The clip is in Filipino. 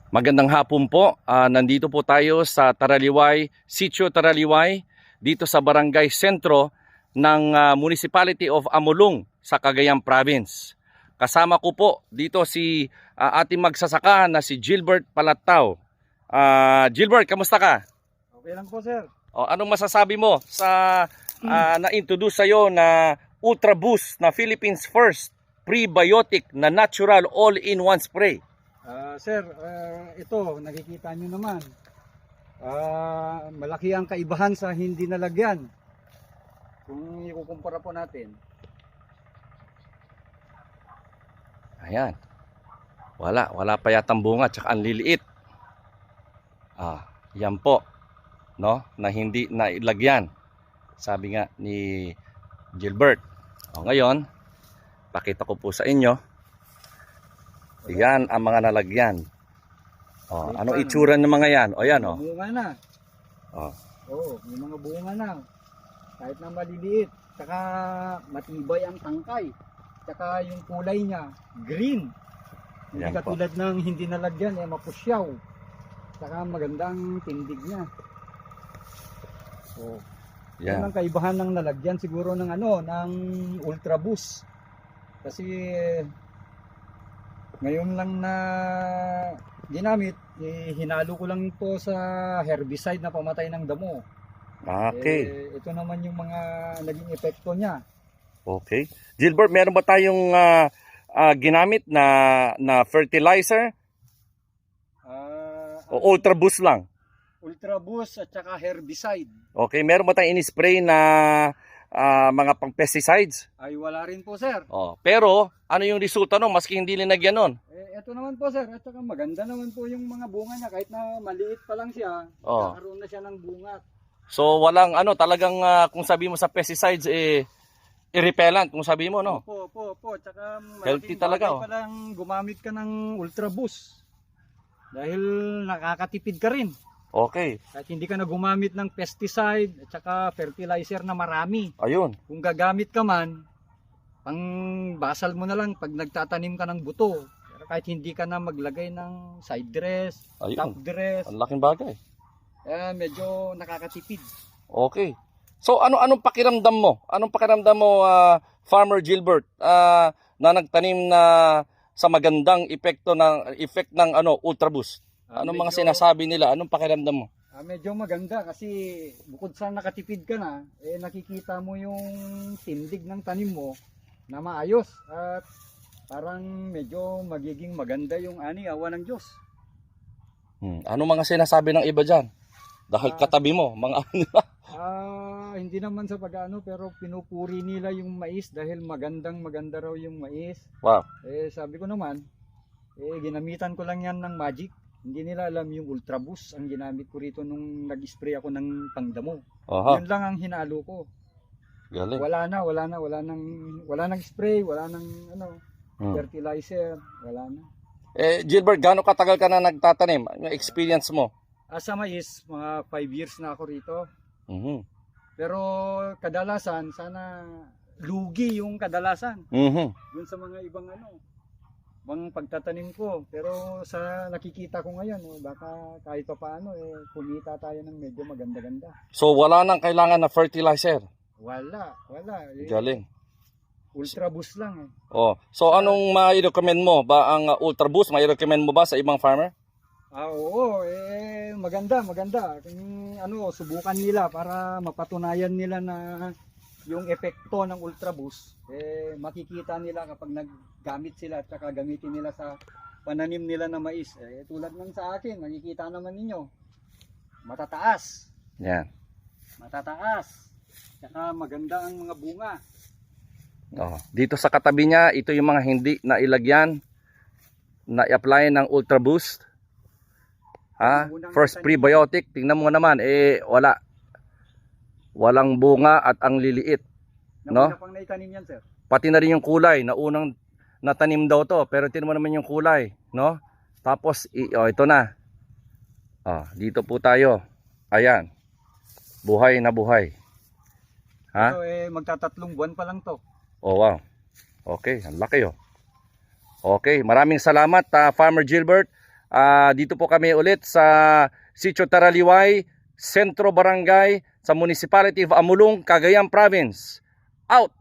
Magandang hapon po. Nandito po tayo sa Taraliway, Sitio Taraliway, dito sa Barangay Sentro ng Municipality of Amulong sa Cagayan Province. Kasama ko po dito si ating magsasaka na si Gilbert Palatao. Gilbert, kamusta ka? Okay lang po, sir. Anong masasabi mo sa na-introduce sa'yo na Ultra Boost na Philippines first prebiotic na natural all-in-one spray? Sir, ito, nakikita nyo naman. Malaki ang kaibahan sa hindi nalagyan. Kung ikukumpara po natin. Ayan. Wala pa yatang bunga, tsaka ang liliit. Yan po, no, na hindi nailagyan. Sabi nga ni Gilbert. Ngayon, pakita ko po sa inyo. Yan ang mga nalagyan. Anong itsura ng mga yan? Yan, Bunga na. May mga bunga na. Kahit na maliliit. Tsaka matibay ang tangkay. Tsaka yung kulay niya, green. Hindi Yan katulad ng hindi nalagyan, mapusyaw. Tsaka magandang tindig niya. Yan yan. ang kaibahan ng nalagyan siguro ng ng Ultra Boost. Kasi ngayon lang na ginamit, hinalo ko lang ito sa herbicide na pamatay ng damo. Okay. Ito naman yung mga naging epekto niya. Okay. Gilbert, meron ba tayong ginamit na fertilizer? O Ultra Boost lang? Ultra Boost at saka herbicide. Okay, meron ba tayong in-spray na mga pang-pesticides? Ay wala rin po, sir. Pero ano yung resulta nun maski hindi linagyan nun? Ito naman po, sir. At saka maganda naman po yung mga bunga niya. Kahit na maliit pa lang siya, nakaroon na siya ng bunga. So walang talagang kung sabi mo sa pesticides i-repellent kung sabi mo, no? Po. Tsaka healthy talaga. pa lang gumamit ka ng Ultra Boost. Dahil nakakatipid ka rin. Okay. Kahit hindi ka na gumamit ng pesticide at saka fertilizer na marami. Ayun. Kung gagamit ka man, pang basal mo na lang pag nagtatanim ka ng buto. Pero kahit hindi ka na maglagay ng side dress, top dress, Ang laking bagay. medyo nakakatipid. Okay. So anong pakiramdam mo? Anong pakiramdam mo, Farmer Gilbert, na nagtanim na sa magandang effect ng Ultra Boost? Anong mga sinasabi nila? Anong pakiramdam mo? Medyo maganda kasi bukod sa nakatipid ka na, nakikita mo yung tindig ng tanim mo na maayos at parang medyo magiging maganda yung awa ng Diyos. Anong mga sinasabi ng iba dyan? Dahil katabi mo, mga hindi naman sa pag-ano pero pinupuri nila yung mais dahil maganda raw yung mais. Wow. Sabi ko naman, ginamitan ko lang yan ng magic. Hindi nila alam yung Ultra Boost ang ginamit ko rito nung nag-spray ako ng pangdamo. Yun lang ang hinalo ko. Galing. Wala nang spray, wala nang fertilizer, wala na. Gilbert, gaano katagal ka na nagtatanim? Yung experience mo? Sa mais, mga 5 years na ako rito. Pero kadalasan, sana lugi yung kadalasan. Dun sa mga ibang bang pagtatanim ko. Pero sa nakikita ko ngayon, baka kahit pa paano, kumita tayo ng medyo maganda-ganda. So wala nang kailangan na fertilizer? Wala. Galing. Ultra Boost lang So anong mai-recommend mo? Ba ang Ultra Boost, mai-recommend mo ba sa ibang farmer? Oo, maganda. Kung subukan nila para mapatunayan nila na yung epekto ng Ultra Boost, makikita nila kapag naggamit sila at saka gamitin nila sa pananim nila na mais. Tulad ng sa akin, makikita naman ninyo, matataas. Yan. Matataas. Saka maganda ang mga bunga. Dito sa katabi niya, ito yung mga hindi na ilagyan, na i-apply ng Ultra Boost. First prebiotic, tingnan mo naman, wala. Walang bunga at ang liliit, no? Pang naitanim yan, sir. Pati na rin yung kulay, na unang natanim daw to, pero tingnan mo naman yung kulay, no? Tapos ito na. Dito po tayo. Ayan. Buhay na buhay. Ito magtatatlong buwan pa lang to. Wow. Okay, ang laki Okay, maraming salamat Farmer Gilbert. Dito po kami ulit sa Sitio Taraliway, Sentro Barangay, sa Municipality of Amulong, Cagayan Province. Out!